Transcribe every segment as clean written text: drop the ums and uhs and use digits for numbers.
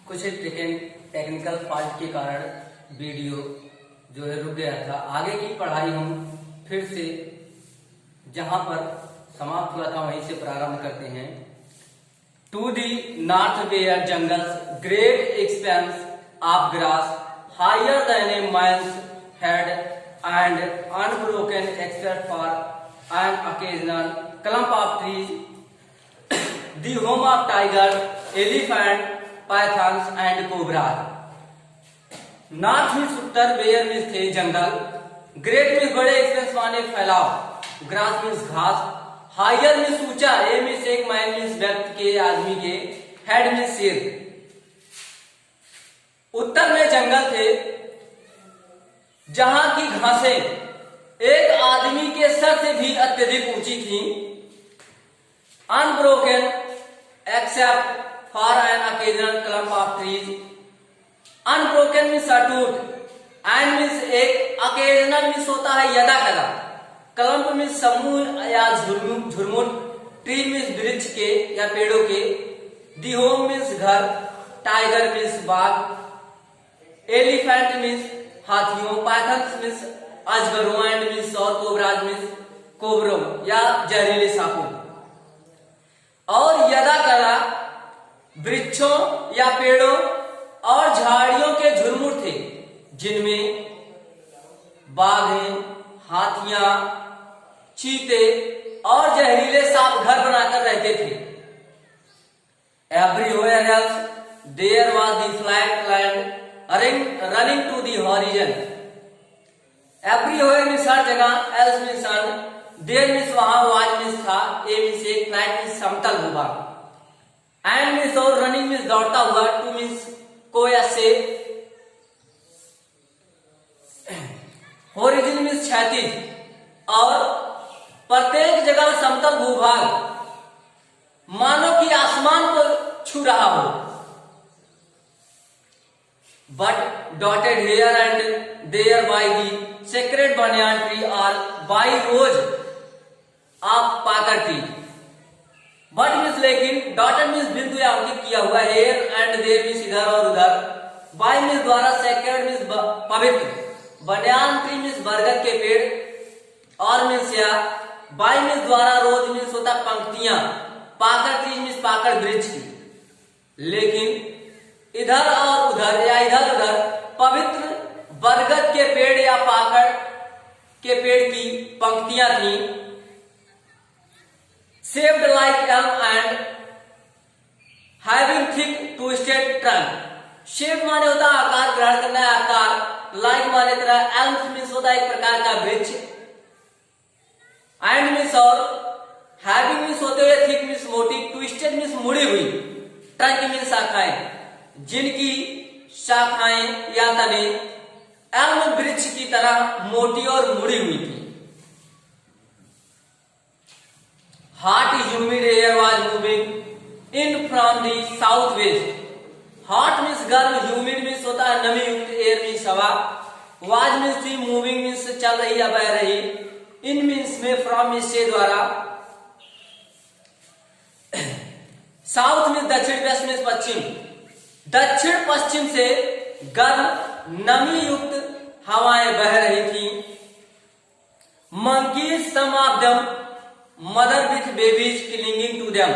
कुछ technical fault के कारण वीडियो जो है रुक गया था। आगे की पढ़ाई हम फिर से जहां पर समाप्त हुआ था वहीं से प्रारंभ करते हैं। To the north were jungles great expanse of grass higher than a man's head and unbroken except for an occasional clump of trees the home of tiger elephant pythons and cobra. North means उत्तर, were means थे जंगल, great means बड़े, expanse माने फैलाव, grass means घास, higher means ऊंचा, a means एक, man means व्यक्ति के, आदमी के, हेड मीन्स सिर। उत्तर में जंगल थे जहां की घासें एक आदमी के सर से भी अत्यधिक ऊंची थी। Unbroken except for an occasional clump of trees, unbroken means अटूट, एंड मीन्स एक, ओकेजनल मीन्स होता है यदा कदा, क्लम्प मीन्स समूह या झुरमुट, ट्री मीन्स वृक्ष के या पेड़ों के, दी होम मीन्स घर, टाइगर मीन्स बाघ, एलिफेंट मीन्स हाथियों, पाइथन्स मीन्स अजगरों, एंड मीन्स और कोबराज मीन्स कोबरों या जहरीले सांपों। और यदा कदा वृक्षों या पेड़ों और झाड़ियों के झुरमुट थे जिनमें बाघें, हाथियां, चीते और जहरीले सांप घर बनाकर रहते थे। Everywhere else there was the flat land running to the horizon. Everywhere means हर जगह, एल्स मीन्स अन्य, देयर मीन्स वहां, वाज मीन्स था, ए मीन्स एक, फ्लैट मीन्स समतल भूभाग, एंड मीन्स और, रनिंग मीन्स दौड़ता हुआ, टू मीन्स को या से, होरिजन मीन्स क्षैतिज, और प्रत्येक जगह समतल भूभाग मानो कि आसमान को छू रहा हो। But dotted here and there by the sacred banyan tree और by rows of pakar tree. But means लेकिन, डॉटेड मीन्स बिंदु या अंकित किया हुआ, हेयर एंड देयर मीन्स इधर और उधर, बाय मीन्स द्वारा, सेक्रेड मीन्स पवित्र, बनियान ट्री मीन्स बरगद के पेड़, और मीन्स या, बाय मीन्स द्वारा, रोज मीन्स होता पंक्तियां, पाकर ट्री मीन्स पाकर वृक्ष की। लेकिन इधर और उधर या इधर उधर पवित्र बरगद के पेड़ या पाकर के पेड़ की पंक्तियां थी। Shaped like elm and having thick twisted trunk. Shape माने होता है आकार ग्रहण करना है, आकार, like माने तरह, elm मीन्स होता है एक प्रकार का वृक्ष, and मीन्स और, having मीन्स होते हुए, thick मीन्स मोटी, twisted मीन्स मुड़ी हुई, trunk मीन्स शाखाएं, जिनकी शाखाएं या तने elm वृक्ष की तरह मोटी और मुड़ी हुई थी। Hot humid air was moving in from the southwest. Hot means गर्म, humid means होता है नमी युक्त, air means हवा, was means थी, moving means चल रही या बह रही, in means में, from means से द्वारा, south means दक्षिण, west means पश्चिम, दक्षिण पश्चिम से गर्म नमी युक्त हवाएं बह रही थी। Monkeys, some of them mother with babies clinging to them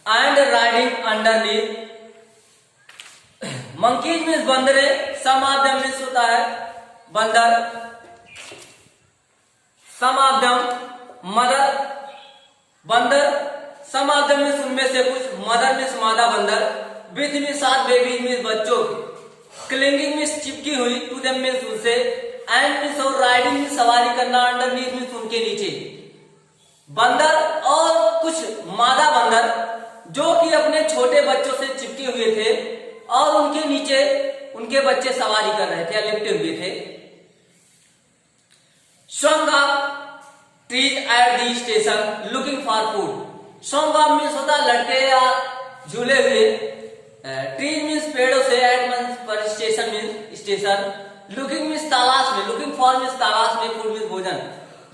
and riding underneath. Monkeys means बंदरे, some of them means होता है बंदर, some of them mother बंदर, some of them means उनमें से कुछ, mother means मादा बंदर, with means साथ, babies means बच्चों, clinging means चिपकी हुई, to them means उनसे, and means और, riding means सवारी करना, underneath means उनके नीचे। बंदर और कुछ मादा बंदर जो कि अपने छोटे बच्चों से चिपके हुए थे और उनके नीचे उनके बच्चे सवारी कर रहे थे या लिपटे हुए थे। Swung up trees at the station looking for food. Swung up means होता है लटके या झूले हुए, ट्रीज मीन्स पेड़ों से, एट मीन्स पर, station means station, looking means तलाश में, लुकिंग फॉर मीन्स तलाश में, फूड मीन्स भोजन,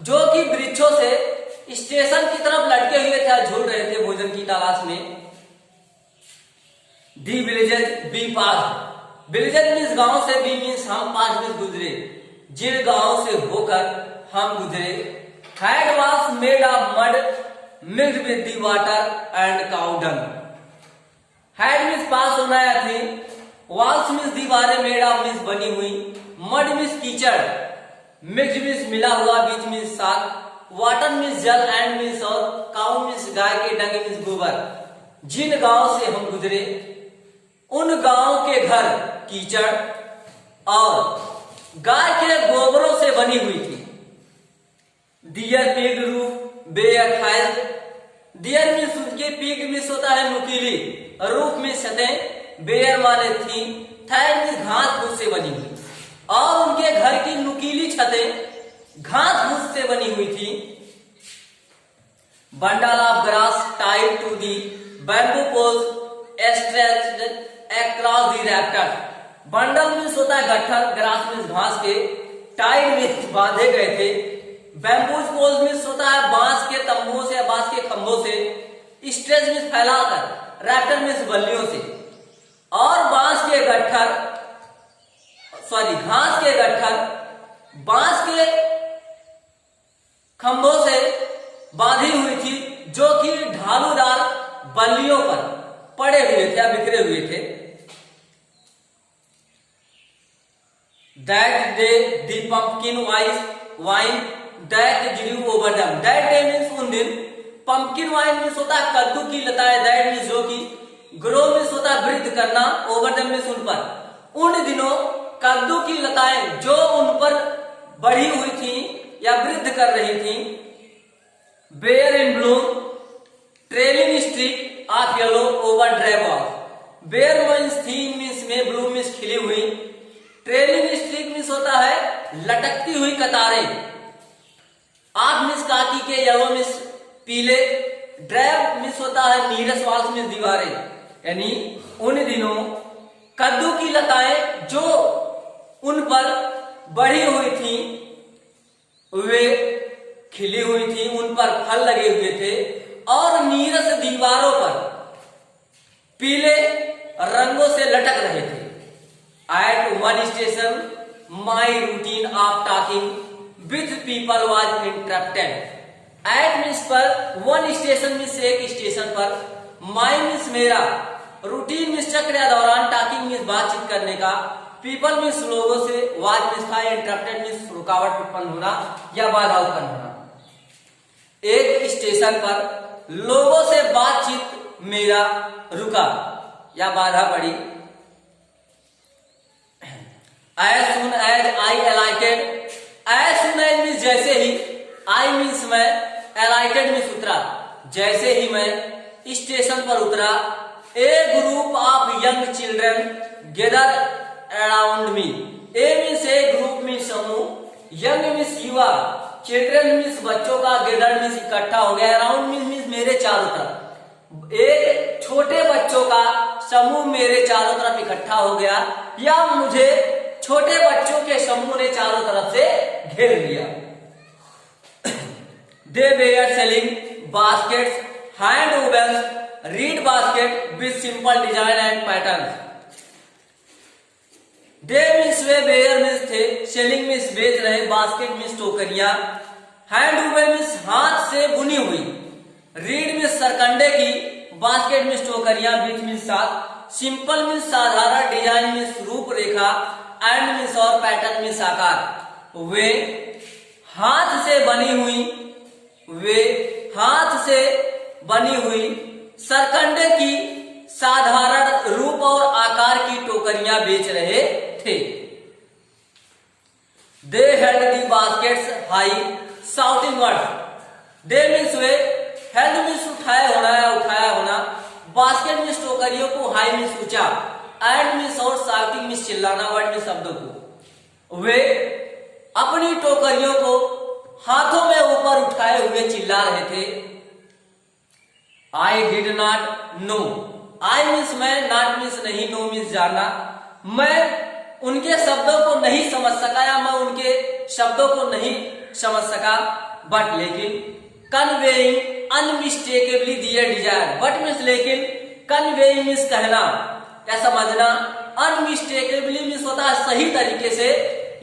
जो कि वृक्षों से स्टेशन की तरफ लटके हुए थे, झूल रहे थे भोजन की तलाश में। दी विलेजेस बी पास। विलेजेस मीन्स गांव से, बी मीन्स हम, पास मीन्स गुजरे, जिन गांव से होकर हम गुजरे। Head was made of mud mixed with the water and cow dung. Head means पास होना या थी, वॉल्स मीन्स दीवारें, मेड ऑफ मीन्स बनी हुई, मड मीन्स कीचड़, मिक्स्ड मीन्स मिला हुआ, बीच मीन्स साथ, वाटर मीन्स जल, एंड मीन्स और, काउ मीन्स गाय के, डंग मीन्स गोबर। जिन गांव से हम गुजरे उन गांव के घर कीचड़ और गाय के गोबरों से बनी हुई थी। Dear pig roof bare thighs. Dear means उनके, पिग मीन्स होता है नुकीली, रूफ मीन्स सतह, बेयर माने थी, थाइज मीन्स घास फूस से बनी हुई, और उनके घर की नुकीली छतें घास फूस से बनी हुई थी। Bundle of grass tied to the bamboo poles stretched across the rafters. Bundle means होता है गट्ठर, ग्रास मीन्स घास के, टाइड मीन्स बांधे गए थे, बैम्बूज पोल्स मीन्स होता है बांस के तंबुओं से, बांस के खंभों से, स्ट्रेच मीन्स फैलाकर, रैफ्टर मीन्स बल्लियों से, और बांस के गट्ठर, सॉरी घास के गट्ठर बांस के खंभों से बांधी हुई थी, जो कि ढालूदार बल्लियों पर पड़े हुए थे या बिखरे हुए थे। That day the pumpkin vine that grew over them. That day means उन दिन, पंपकिन वाइन मीन्स होता है कद्दू की लताएं, दैट मीन्स जो कि, ग्रो मीन्स होता है वृद्धि करना, ओवर देम मीन्स उन पर। उन दिनों कद्दू की लताएं जो उन पर बढ़ी हुई थी या वृद्धि कर रही थी। Were in bloom trailing streak of yellow over dry wall. Were means थी, मीन्स में, ब्लूम मीन्स खिली हुई, ट्रेलिंग स्ट्रिक मीन्स होता है लटकती हुई कतारें, ऑफ मीन्स काकी के, येलो मीन्स पीले, ड्राई मीन्स होता है नीरस, वॉल्स मीन्स दीवारें। यानी उन दिनों कद्दू की लताएं जो उन पर बढ़ी हुई थी वे खिली हुई थी, उन पर फल लगे हुए थे, और नीरस दीवारों पर पीले रंगों से लटक रहे थे। At one station my routine of talking with people was interrupted. At means पर, वन स्टेशन मीन्स एक स्टेशन पर, माई मीन्स मेरा, रूटीन मीन्स चक्र या दौरान, टॉकिंग मीन्स बातचीत करने का, पीपल मीन्स लोगों से, वाज मीन्स था, इंटरप्टेड मीन्स रुकावट उत्पन्न होना या बाधा उत्पन्न होना। एक स्टेशन पर लोगों से बातचीत मेरा रुका या बाधा पड़ी। As soon as I alighted. As soon as means जैसे ही, आई मीन्स मैं, अलाइटेड मीन्स उतरा, जैसे ही मैं स्टेशन पर उतरा, a group of young children gather around me. A means a, group means समूह, यंग मीन्स युवा, चिल्ड्रन मीन्स बच्चों का, गेदर मीन्स इकट्ठा हो गया, अराउंड मीन्स मेरे चारों तरफ। एक छोटे बच्चों का समूह मेरे चारों तरफ इकट्ठा हो गया, या मुझे छोटे बच्चों के समूह ने चारों तरफ से घेर लिया। They were selling baskets, hand wovens, reed basket with simple design and pattern. They means वे, वेयर मीन्स थे, सेलिंग मीन्स बेच रहे, बास्केट मीन्स टोकरियां, हैंड वूवन मीन्स हाथ से बुनी हुई, रीड मीन्स सरकंडे की, बास्केट मीन्स टोकरियां, विथ मीन्स साथ, सिंपल मीन्स साधारण, डिजाइन मीन्स रूपरेखा, एंड मीन्स और, पैटर्न मीन्स आकार। वे हाथ से बनी हुई, वे हाथ से बनी हुई सरकंडे की साधारण रूप और आकार की टोकरियां बेच रहे थे। दे हेल्ड दी बास्केट्स हाई शाउटिंग वर्ड्स। दे मीन्स वे, हेल्ड मीन्स उठाया होना या उठाया होना, बास्केट मीन्स टोकरियों को, हाई मीन्स ऊंचा, एंड मीन्स और, शाउटिंग मीन्स चिल्लाना, वर्ड मीन्स शब्दों को। वे अपनी टोकरियों को हाथों में ऊपर उठाए हुए चिल्ला रहे थे। I did not know. I means मैं, नॉट मीन्स नहीं, नो मीन्स जानना। मैं उनके शब्दों को नहीं समझ सका या मैं उनके शब्दों को नहीं समझ सका, बट लेकिन, conveying unmistakably their desire. But means लेकिन, कन्वेइंग मीन्स कहना, या समझना, अनमिस्टेकेबली मीन्स होता है सही तरीके से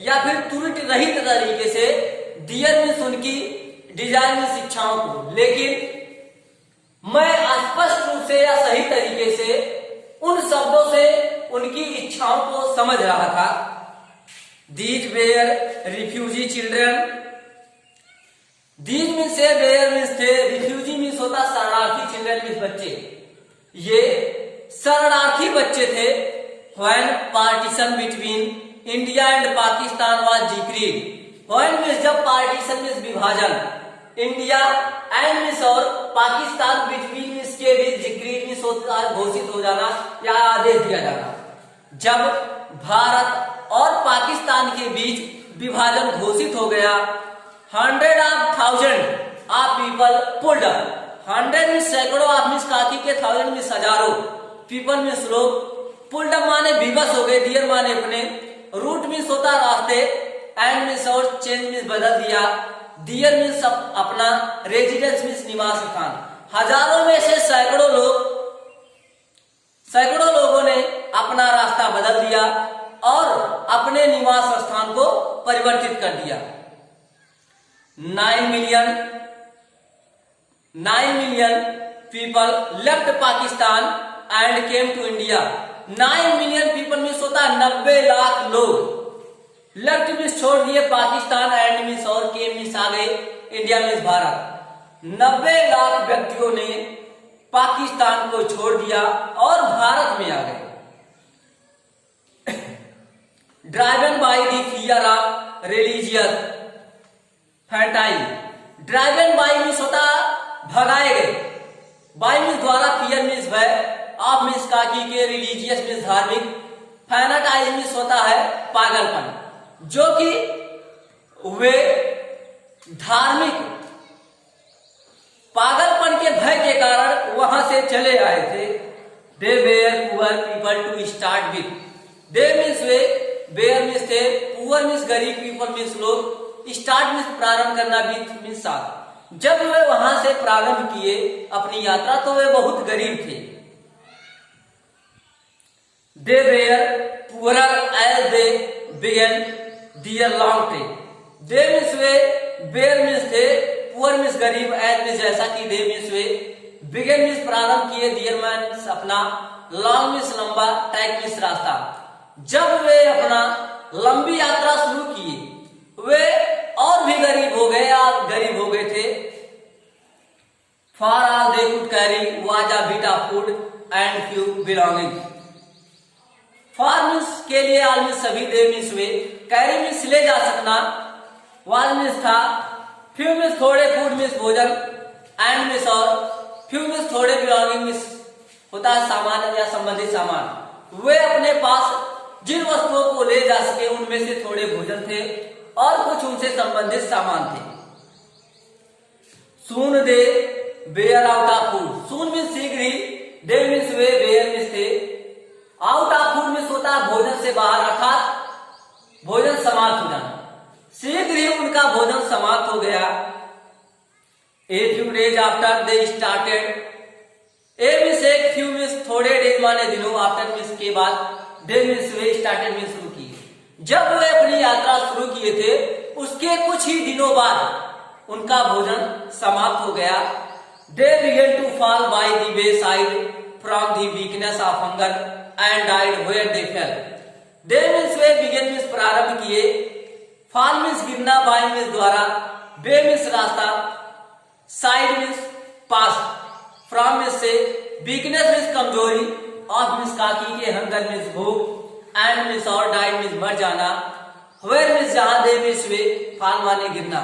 या फिर त्रुटि रहित तरीके से, डियर मीन्स उनकी, डिजाइन मीन्स इच्छाओं को। लेकिन मैं स्पष्ट रूप से या सही तरीके से उन शब्दों से उनकी इच्छाओं को समझ रहा था। These where refugee children, these means से वेयर मीन्स थे, रिफ्यूजी मीन्स होता शरणार्थी, चिल्ड्रन मीन्स बच्चे, ये शरणार्थी बच्चे थे। When partition between India and Pakistan was decreed, when means जब, पार्टीशन मीन्स विभाजन, इंडिया एंड मीन्स और पाकिस्तान बिटवीन मीन्स के बीच, डिक्रीड मीन्स होता है घोषित हो जाना या आदेश दिया जाना। जब भारत और पाकिस्तान के बीच विभाजन घोषित हो गया, 100,000 of people pulled up, 100 means सैकड़ों, ऑफ मीन्स काफी के, 1000 मीन्स हजारों, पीपल मीन्स लोग, पुल्ड अप माने विवश हो गए, डियर माने अपने, रूट मीन्स होता रास्ते, एंड मीन्स और चेंज मीन्स बदल दिया, डियर मीन्स अपना, रेजिडेंस मीन्स निवास स्थान। हजारों में से सैकड़ों लोगों ने अपना रास्ता बदल दिया और अपने निवास स्थान को परिवर्तित कर दिया। 9 million people left Pakistan and came to India, 9 million people means होता है 90 लाख लोग, लेफ्ट मीन्स छोड़ दिए पाकिस्तान, एंड मीन्स और केम मीन्स आ गए, इंडिया मीन्स भारत। 90 लाख व्यक्तियों ने पाकिस्तान को छोड़ दिया और भारत में आ गए। Driven by the fear of religious फैंटाइल, ड्राइवन बाय मीन्स होता भगाए गए, बाय मीन्स द्वारा, फियर मीन्स भय, ऑफ मीन्स काकी के, रिलीजियस मीन्स धार्मिक, फैनाटाइज मीन्स होता है पागलपन, जो कि वे धार्मिक पागलपन के भय के कारण वहां से चले आए थे। They were poor people to start with, they means वे, वेयर मीन्स थे, पुअर मीन्स गरीब, पीपल मीन्स लोग, स्टार्ट मीन्स प्रारंभ करना, विथ मीन्स साथ। जब वे वहां से प्रारंभ किए अपनी यात्रा तो वे बहुत गरीब थे। They were poorer as they began their long trek, they means वे, वेयर मीन्स थे, पुअर मीन्स गरीब, एज मीन्स जैसा कि, दे मीन्स वे, बिगन मीन्स प्रारंभ किए, डियर मीन्स अपना, लॉन्ग मीन्स लंबा, ट्रैक मीन्स रास्ता। जब वे अपना लंबी यात्रा शुरू किए वे और भी गरीब हो गए, आप गरीब हो गए थे। For all they could carry was a bit of food and few belonging, for means के लिए, ऑल मीन्स सभी, दे मीन्स वे, कैरी मीन्स ले जा सकना, वाज मीन्स था, फ्यू मीन्स थोड़े, फूड मीन्स भोजन, एंड मीन्स और, फ्यू मीन्स थोड़े, बिलोंगिंग मीन्स होता है सामान या संबंधित सामान। वे अपने पास जिन वस्तुओं को ले जा सके उनमें से थोड़े भोजन थे और कुछ उनसे संबंधित सामान थे। Soon they were out of food, soon means शीघ्र ही, दे मीन्स वे, बेयर मीन्स थे, आउट ऑफ फूड मीन्स होता है भोजन से बाहर, अर्थात भोजन समाप्त हो जाना, शीघ्र ही उनका भोजन समाप्त हो गया। A few days after they started, A means एक, फ्यू मीन्स थोड़े, डेज माने दिनों, आफ्टर मीन्स के बाद, दे मीन्स वे, स्टार्टेड मीन्स शुरू किए। जब वे अपनी यात्रा शुरू किए थे उसके कुछ ही दिनों बाद उनका भोजन समाप्त हो गया। They began to fall by the wayside from the weakness of hunger and died where they fell, they means वे, बिगन मीन्स प्रारंभ किए, फॉल मीन्स गिरना, बाय मीन्स द्वारा, वे मीन्स रास्ता, साइड मीन्स पास, फ्रॉम मीन्स से, weakness means कमजोरी, of means काकी के, हंगर मीन्स भूख, एंड मीन्स और, डाइड मीन्स मर जाना, वेयर मीन्स जहां, दे मीन्स वे, फॉल माने गिरना।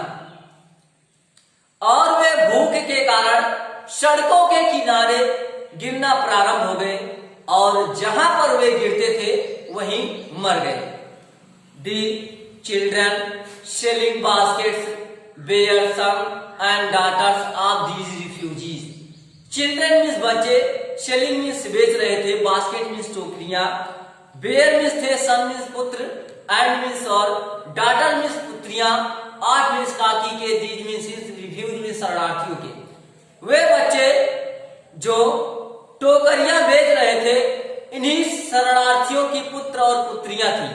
और वे भूख के कारण सड़कों के किनारे गिरना प्रारंभ हो गए और जहां पर वे गिरते थे वहीं मर गए। The children selling baskets were son and daughters of these refugees, children means बच्चे, सेलिंग मीन्स बेच रहे थे, बास्केट मीन्स टोकरियां, बेयर मीन्स थे, सन मीन्स पुत्र, एंड मीन्स और, डॉटर मीन्स पुत्रियां, आठ मीन्स काकी के, दीज मीन्स रिफ्यूज मीन्स शरणार्थियों के। वे बच्चे जो टोकरियां बेच रहे थे इन्हीं शरणार्थियों की पुत्र और पुत्रियां थी।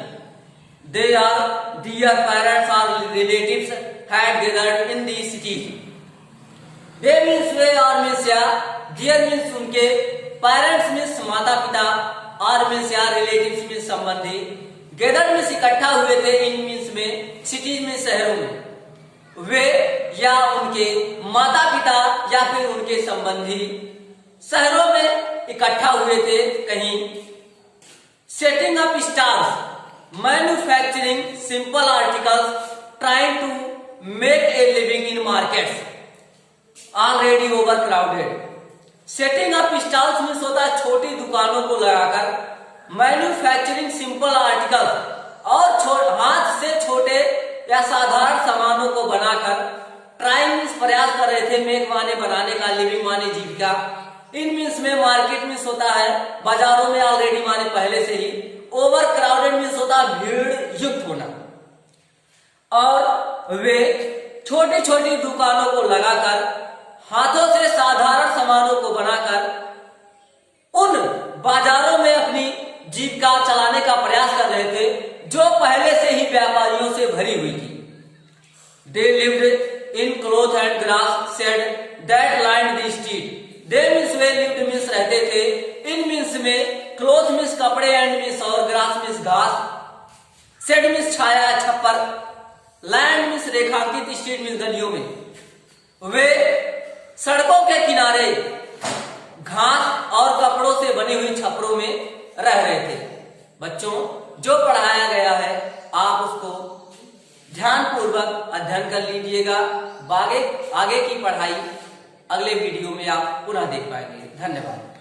They are their parents or relatives had gathered in the city. They means वे और means या, dear means उनके, parents means माता पिता, और means या relatives means संबंधी, gathered means इकट्ठा हुए थे, in means में, cities में शहरों में, वे या उनके माता पिता या फिर उनके संबंधी शहरों में इकट्ठा हुए थे कहीं। Setting up stalls, manufacturing simple articles, trying to make a living in markets already overcrowded. Setting up stalls में होता है छोटी दुकानों को लगाकर, मैन्युफैक्चरिंग सिंपल आर्टिकल्स और हाथ से छोटे या साधारण सामानों को बनाकर, ट्राइंग प्रयास कर रहे थे, मेक माने बनाने का, लिविंग माने जीविका, इन मीन्स में मार्केट मीन्स होता है बाजारों में, ऑलरेडी माने पहले से ही, ओवर क्राउडेड मीन्स होता है भीड़ युक्त होना। और वे छोटी छोटी दुकानों को लगाकर, हाथों से साधारण सामानों को बनाकर उन बाजारों में अपनी जीविका चलाने का प्रयास कर रहे थे जो पहले से ही व्यापारियों से भरी हुई थी। They lived in cloth and grass shed that lined the street. They means way lived means रहते थे, in means में, cloth means कपड़े and means और grass means घास, shed means छाया छप्पर, land means रेखांकित, street means गलियों में। वे सड़कों के किनारे घास और कपड़ों से बनी हुई छपरों में रह रहे थे। बच्चों, जो पढ़ाया गया है आप उसको ध्यानपूर्वक अध्ययन कर लीजिएगा। आगे की पढ़ाई अगले वीडियो में आप पुनः देख पाएंगे। धन्यवाद।